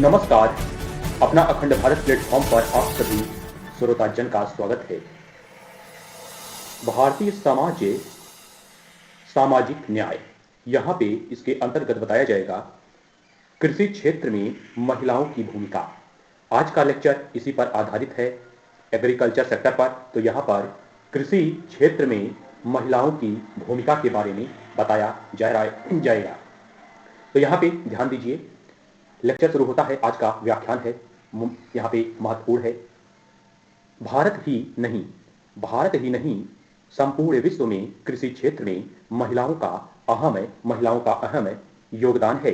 नमस्कार। अपना अखंड भारत प्लेटफॉर्म पर आप सभी श्रोताजन का स्वागत है। भारतीय समाज सामाजिक न्याय, यहाँ पे इसके अंतर्गत बताया जाएगा कृषि क्षेत्र में महिलाओं की भूमिका। आज का लेक्चर इसी पर आधारित है, एग्रीकल्चर सेक्टर पर। तो यहाँ पर कृषि क्षेत्र में महिलाओं की भूमिका के बारे में बताया जाएगा। तो यहाँ पे ध्यान दीजिए, लेक्चर शुरू होता है। आज का व्याख्यान है, यहाँ पे महत्वपूर्ण है। भारत ही नहीं संपूर्ण विश्व में कृषि क्षेत्र में महिलाओं का अहम योगदान है।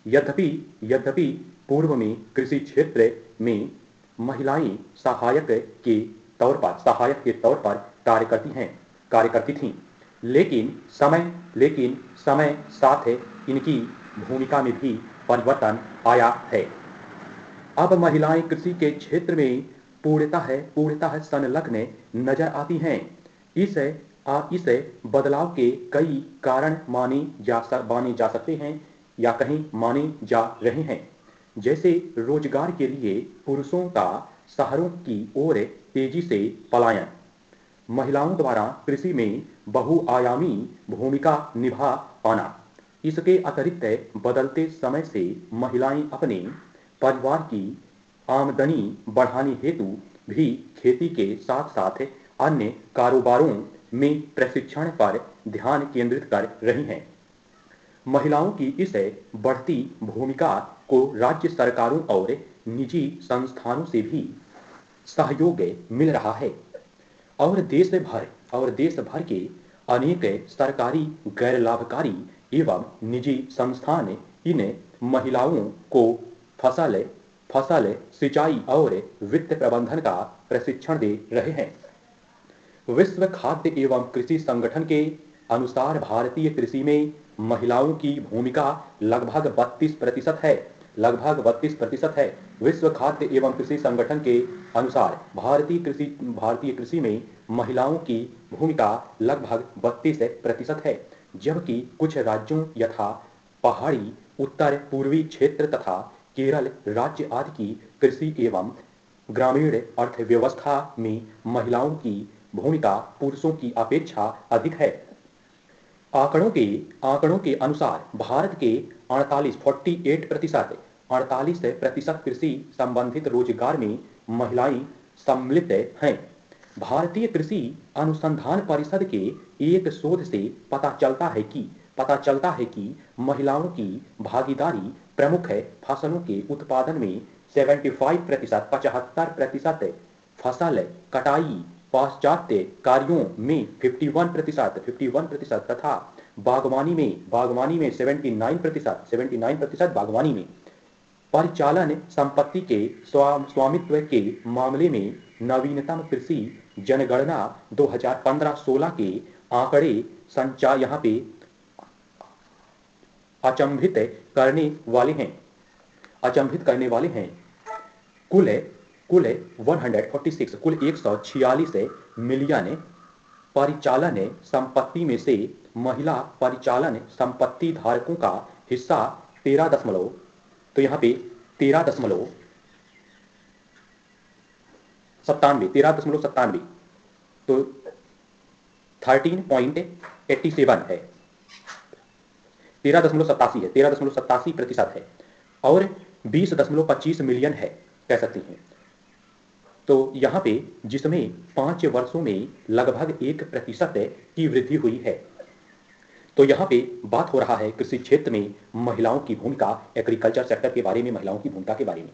यद्यपि पूर्व में कृषि क्षेत्र में महिलाएं सहायक के तौर पर कार्य करती थीं। लेकिन समय साथ इनकी भूमिका में भी परिवर्तन आया है। अब महिलाएं कृषि के क्षेत्र में पूर्णतः संलग्न नजर आती हैं। इस बदलाव के कई कारण माने जा सकते हैं या कहीं माने जा रहे हैं, जैसे रोजगार के लिए पुरुषों का शहरों की ओर तेजी से पलायन, महिलाओं द्वारा कृषि में बहुआयामी भूमिका निभा पाना। इसके अतिरिक्त बदलते समय से महिलाएं अपने परिवार की आमदनी बढ़ाने हेतु भी खेती के साथ साथ अन्य कारोबारों में प्रशिक्षण पर ध्यान केंद्रित कर रही हैं। महिलाओं की इस बढ़ती भूमिका को राज्य सरकारों और निजी संस्थानों से भी सहयोग मिल रहा है और देश भर के अनेक सरकारी, गैर लाभकारी एवं निजी संस्थान इन महिलाओं को फसल सिंचाई और वित्त प्रबंधन का प्रशिक्षण दे रहे हैं। विश्व खाद्य एवं कृषि संगठन के अनुसार भारतीय कृषि में महिलाओं की भूमिका लगभग 32% है। विश्व खाद्य एवं कृषि संगठन के अनुसार भारतीय कृषि में महिलाओं की भूमिका लगभग 32% है, जबकि कुछ राज्यों यथा पहाड़ी, उत्तर पूर्वी क्षेत्र तथा केरल राज्य आदि की कृषि एवं ग्रामीण अर्थव्यवस्था में महिलाओं की भूमिका पुरुषों की अपेक्षा अधिक है। आंकड़ों के अनुसार भारत के 48% कृषि संबंधित रोजगार में महिलाएं सम्मिलित हैं। भारतीय कृषि अनुसंधान परिषद के एक शोध से पता चलता है कि महिलाओं की भागीदारी प्रमुख फसलों के उत्पादन में 75% फसल कटाई पाश्चात्य कार्यों में 51% तथा बागवानी में 79% बागवानी में परिचालन संपत्ति के स्वामित्व के मामले में नवीनतम कृषि जनगणना 2015-16 के आंकड़े संचार यहाँ पे अचंभित करने वाले हैं। कुल 146 मिलियन परिचालन संपत्ति में से महिला परिचालन संपत्ति धारकों का हिस्सा 13 दशमलव तो यहाँ पे 13.97 तो 13.87 है, 13.87% है और 20.25 मिलियन है, कह सकती हैं। तो यहाँ पे जिसमें 5 वर्षों में लगभग 1% की वृद्धि हुई है। तो यहाँ पे बात हो रहा है कृषि क्षेत्र में महिलाओं की भूमिका, एग्रीकल्चर सेक्टर के बारे में, महिलाओं की भूमिका के बारे में।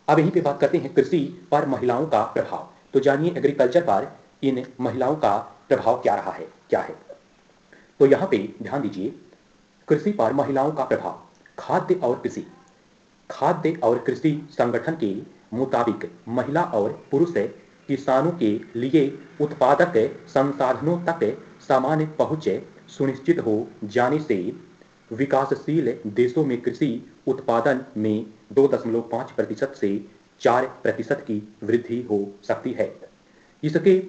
अब यहीं पे बात करते हैं कृषि पर महिलाओं का प्रभाव। तो जानिए एग्रीकल्चर पर इन महिलाओं का प्रभाव क्या है। तो यहाँ पे ध्यान दीजिए, कृषि पर महिलाओं का प्रभाव। खाद्य और कृषि संगठन के मुताबिक महिला और पुरुष किसानों के लिए उत्पादक संसाधनों तक समान पहुंच सुनिश्चित हो जाने से विकासशील देशों में कृषि उत्पादन में 2.5% से 4% की वृद्धि हो सकती है। इसके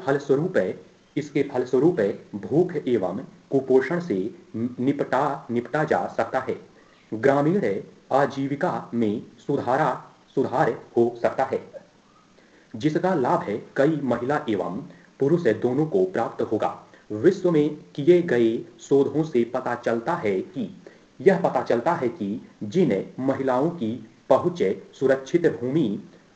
फलस्वरूप भूख एवं कुपोषण से निपटा जा सकता है। ग्रामीण आजीविका में सुधार हो सकता है, जिसका लाभ है कई महिला एवं पुरुष दोनों को प्राप्त होगा। विश्व में किए गए शोधों से पता चलता है कि जिन महिलाओं की पहुंच सुरक्षित भूमि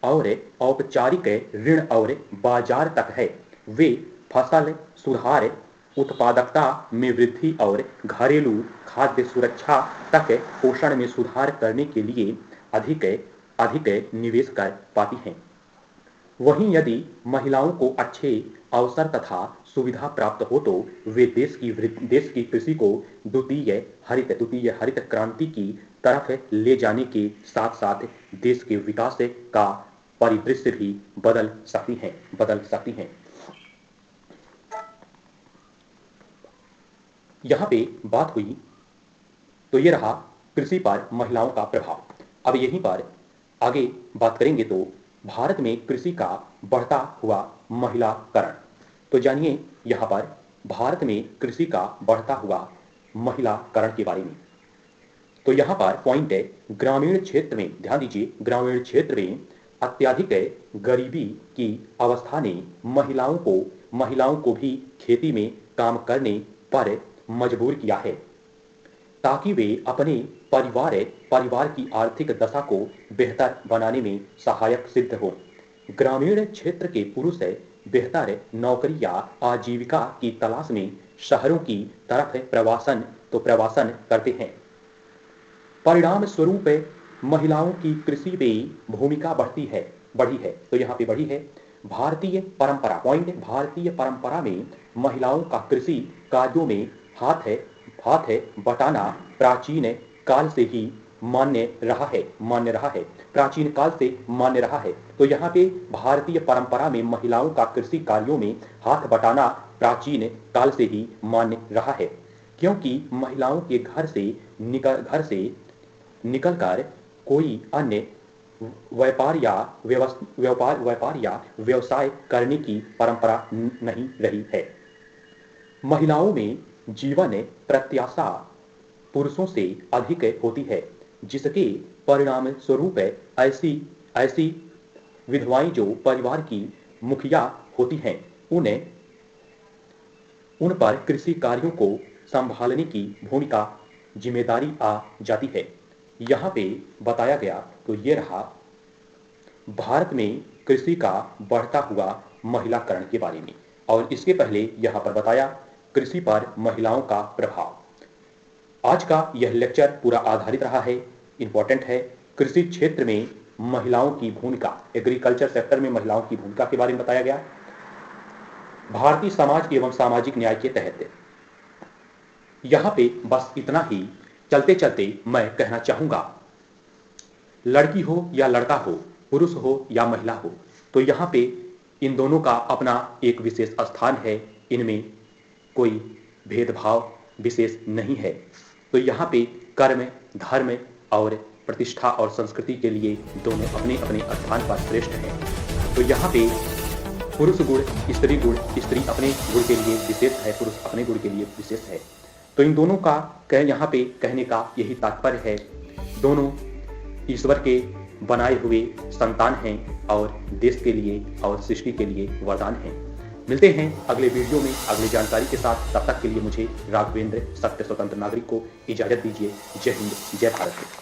और औपचारिक ऋण और बाजार तक है, वे फसल सुधार, उत्पादकता में वृद्धि और घरेलू खाद्य सुरक्षा तक पोषण में सुधार करने के लिए अधिक अधिक निवेश कर पाती हैं। वहीं यदि महिलाओं को अच्छे अवसर तथा सुविधा प्राप्त हो तो वे देश की कृषि को द्वितीय हरित क्रांति की तरफ ले जाने के साथ साथ देश के विकास का परिदृश्य भी बदल सकती हैं। यहाँ पे बात हुई, तो ये रहा कृषि पर महिलाओं का प्रभाव। अब यहीं पर आगे बात करेंगे तो भारत में कृषि का बढ़ता हुआ महिलाकरण। तो जानिए यहाँ पर भारत में कृषि का बढ़ता हुआ महिलाकरण के बारे में। तो यहाँ पर पॉइंट है, ग्रामीण क्षेत्र में, ध्यान दीजिए, ग्रामीण क्षेत्र में अत्यधिक गरीबी की अवस्था ने महिलाओं को भी खेती में काम करने पर मजबूर किया है, ताकि वे अपने परिवार की आर्थिक दशा को बेहतर बनाने में सहायक सिद्ध हो। ग्रामीण क्षेत्र के पुरुष बेहतर नौकरी या आजीविका की तलाश में शहरों की तरफ प्रवासन करते हैं। परिणाम स्वरूप महिलाओं की कृषि में भूमिका बढ़ी है। तो यहाँ पे बढ़ी है। भारतीय परंपरा, पॉइंट, भारतीय परंपरा में महिलाओं का कृषि कार्यों में हाथ बटाना प्राचीन काल से ही मान्य रहा है। प्राचीन काल से मान्य रहा है। तो यहाँ पे भारतीय परंपरा में महिलाओं का कृषि कार्यों में हाथ बटाना प्राचीन काल से ही मान्य रहा है, क्योंकि महिलाओं के घर से निकलकर कोई अन्य व्यापार या व्यवसाय करने की परंपरा नहीं रही है। महिलाओं में जीवन प्रत्याशा पुरुषों से अधिक होती है, जिसके परिणाम स्वरूप ऐसी विधवाएं जो परिवार की मुखिया होती हैं, उन पर कृषि कार्यों को संभालने की भूमिका जिम्मेदारी आ जाती है। यहाँ पे बताया गया, तो ये रहा भारत में कृषि का बढ़ता हुआ महिलाकरण के बारे में। और इसके पहले यहाँ पर बताया कृषि पर महिलाओं का प्रभाव। आज का यह लेक्चर पूरा आधारित रहा है, इंपॉर्टेंट है, कृषि क्षेत्र में महिलाओं की भूमिका, एग्रीकल्चर सेक्टर में महिलाओं की भूमिका के बारे में बताया गया। भारतीय समाज एवं सामाजिक न्याय के तहत यहाँ पे बस इतना ही। चलते चलते मैं कहना चाहूंगा, लड़की हो या लड़का हो, पुरुष हो या महिला हो, तो यहाँ पे इन दोनों का अपना एक विशेष स्थान है। इनमें कोई भेदभाव विशेष नहीं है। तो यहाँ पे कर्म, धर्म और प्रतिष्ठा और संस्कृति के लिए दोनों अपने अपने स्थान पर श्रेष्ठ हैं। तो यहाँ पे पुरुष गुण, स्त्री गुण, स्त्री अपने गुण के लिए विशेष है, पुरुष अपने गुण के लिए विशेष है। तो इन दोनों का यहाँ पे कहने का यही तात्पर्य है, दोनों ईश्वर के बनाए हुए संतान हैं और देश के लिए और सृष्टि के लिए वरदान हैं। मिलते हैं अगले वीडियो में अगली जानकारी के साथ। तब तक के लिए मुझे राघवेंद्र सत्य स्वतंत्र नागरिक को इजाजत दीजिए। जय हिंद, जय भारत।